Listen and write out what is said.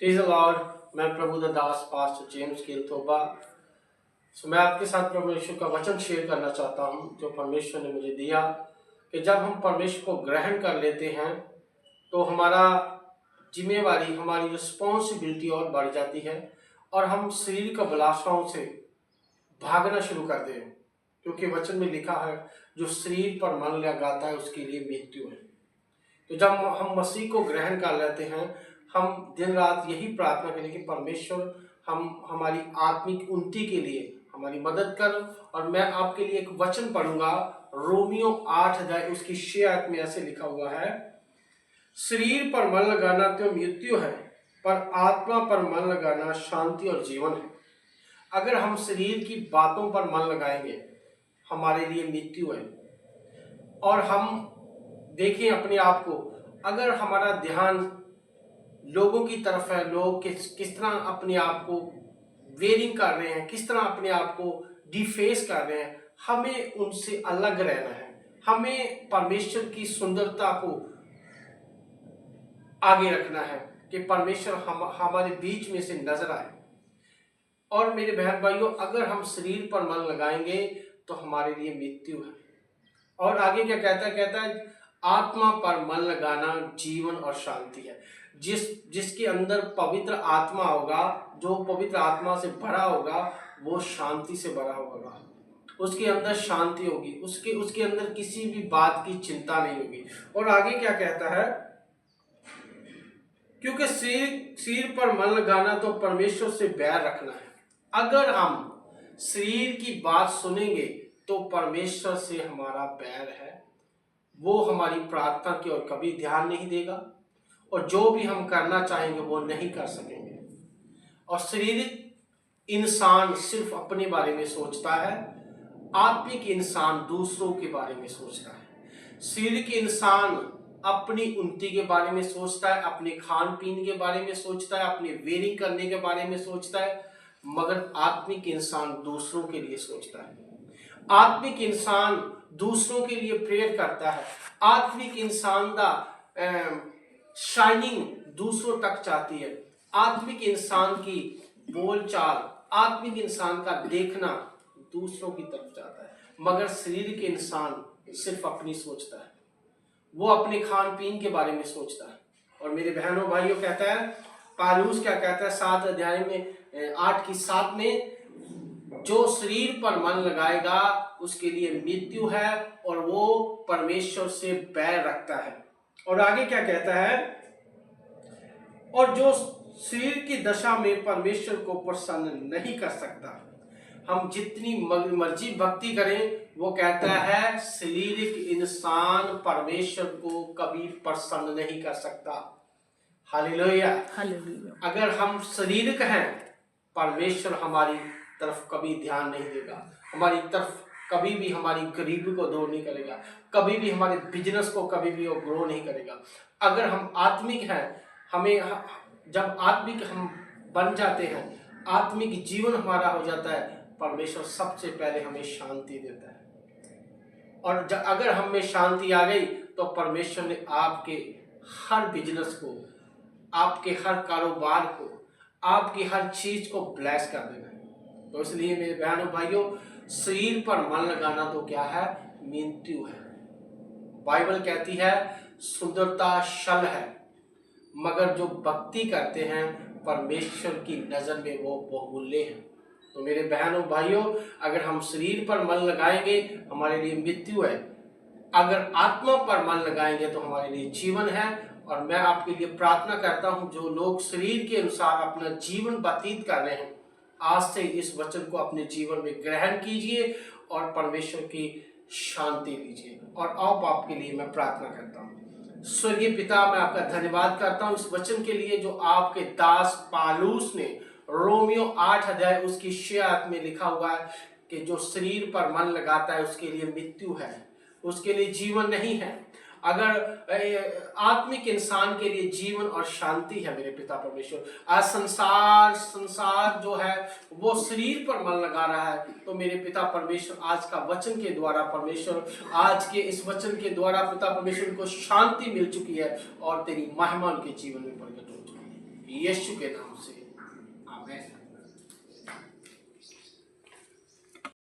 Praise the Lord. मैं प्रभु दास pastor James गिलतोबा। मैं आपके साथ परमेश्वर का वचन शेयर करना चाहता हूँ जो परमेश्वर ने मुझे दिया कि जब हम परमेश्वर को ग्रहण कर लेते हैं तो हमारा जिम्मेवारी, हमारी रिस्पॉन्सिबिलिटी और बढ़ जाती है और हम शारीरिक अभिलाषाओं से भागना शुरू करते हैं, क्योंकि वचन में लिखा है जो शरीर पर मन लगाता है उसके लिए मृत्यु है। तो जब हम मसीह को ग्रहण कर लेते हैं, हम दिन रात यही प्रार्थना करें कि परमेश्वर हमारी आत्मिक उन्नति के लिए हमारी मदद कर। और मैं आपके लिए एक वचन पढ़ूंगा, रोमियो 8 अध्याय उसकी 6 आयत में ऐसे लिखा हुआ है, शरीर पर मन लगाना तो मृत्यु है, पर आत्मा पर मन लगाना शांति और जीवन है। अगर हम शरीर की बातों पर मन लगाएंगे हमारे लिए मृत्यु है। और हम देखें अपने आप को, अगर हमारा ध्यान लोगों की तरफ है, लोग किस तरह अपने आप को वेयरिंग कर रहे हैं, किस तरह अपने आप को डिफेस कर रहे हैं, हमें उनसे अलग रहना है। हमें परमेश्वर की सुंदरता को आगे रखना है कि परमेश्वर हमारे बीच में से नजर आए। और मेरे बहन भाइयों, अगर हम शरीर पर मन लगाएंगे तो हमारे लिए मृत्यु है। और आगे क्या कहता है आत्मा पर मन लगाना जीवन और शांति है। जिसके अंदर पवित्र आत्मा होगा, जो पवित्र आत्मा से भरा होगा, वो शांति से भरा होगा। उसके अंदर शांति होगी, उसके अंदर किसी भी बात की चिंता नहीं होगी। और आगे क्या कहता है, क्योंकि शरीर पर मन लगाना तो परमेश्वर से बैर रखना है। अगर हम शरीर की बात सुनेंगे तो परमेश्वर से हमारा बैर है। वो हमारी प्रार्थना की ओर कभी ध्यान नहीं देगा और जो भी हम करना चाहेंगे वो नहीं कर सकेंगे। और शारीरिक इंसान सिर्फ अपने बारे में सोचता है, आत्मिक इंसान दूसरों के बारे में सोचता है। शारीरिक इंसान अपनी उन्नति के बारे में सोचता है, अपने खान पीन के बारे में सोचता है, अपने वेयरिंग करने के बारे में सोचता है, मगर आत्मिक इंसान दूसरों के लिए सोचता है। आत्मिक इंसान दूसरों के लिए प्रेयर करता है। आत्मिक इंसान का शाइनिंग दूसरों तक चाहती है। आत्मिक इंसान की बोलचाल, आत्मिक इंसान का देखना दूसरों की तरफ चाहता है। मगर शारीरिक इंसान सिर्फ अपनी सोचता है, वो अपने खान पीन के बारे में सोचता है। और मेरे बहनों भाइयों, कहता है पालूस क्या कहता है 7 अध्याय में 8 की 7 में, जो शरीर पर मन लगाएगा उसके लिए मृत्यु है और वो परमेश्वर से बैर रखता है। और आगे क्या कहता है, और जो शरीर की दशा में परमेश्वर को प्रसन्न नहीं कर सकता। हम जितनी मर्जी भक्ति करें, वो कहता है शारीरिक इंसान परमेश्वर को कभी प्रसन्न नहीं कर सकता। हालेलुया। अगर हम शारीरिक हैं, परमेश्वर हमारी तरफ कभी ध्यान नहीं देगा, हमारी तरफ कभी भी हमारी गरीबी को दूर नहीं करेगा, कभी भी हमारे बिजनेस को कभी भी वो ग्रो नहीं करेगा। अगर हम आत्मिक हैं, हमें जब आत्मिक हम बन जाते हैं, आत्मिक जीवन हमारा हो जाता है, परमेश्वर सबसे पहले हमें शांति देता है। और अगर हम में शांति आ गई तो परमेश्वर ने आपके हर बिजनेस को, आपके हर कारोबार को, आपकी हर चीज को ब्लेस कर देना है। तो इसलिए मेरे बहनों भाइयों, शरीर पर मन लगाना तो क्या है, मृत्यु है। बाइबल कहती है सुंदरता छल है, मगर जो भक्ति करते हैं परमेश्वर की नजर में वो बहुमूल्य हैं। तो मेरे बहनों भाइयों, अगर हम शरीर पर मन लगाएंगे हमारे लिए मृत्यु है, अगर आत्मा पर मन लगाएंगे तो हमारे लिए जीवन है। और मैं आपके लिए प्रार्थना करता हूं, जो लोग शरीर के अनुसार अपना जीवन व्यतीत कर रहे हैं, आज से इस वचन को अपने जीवन में ग्रहण कीजिए और परमेश्वर की शांति लीजिए। और अब आपके लिए मैं प्रार्थना करता हूँ। स्वर्गीय पिता, मैं आपका धन्यवाद करता हूँ इस वचन के लिए जो आपके दास पालूस ने रोमियो 8 अध्याय उसकी 6 आयत में लिखा हुआ है कि जो शरीर पर मन लगाता है उसके लिए मृत्यु है, उसके लिए जीवन नहीं है। अगर आत्मिक इंसान के लिए जीवन और शांति है मेरे पिता परमेश्वर, आज संसार जो है वो शरीर पर मन लगा रहा है, तो मेरे पिता परमेश्वर आज का वचन के द्वारा परमेश्वर, आज के इस वचन के द्वारा पिता परमेश्वर को शांति मिल चुकी है और तेरी महिमा उनके जीवन में प्रकट हो चुकी है। यीशु के नाम से।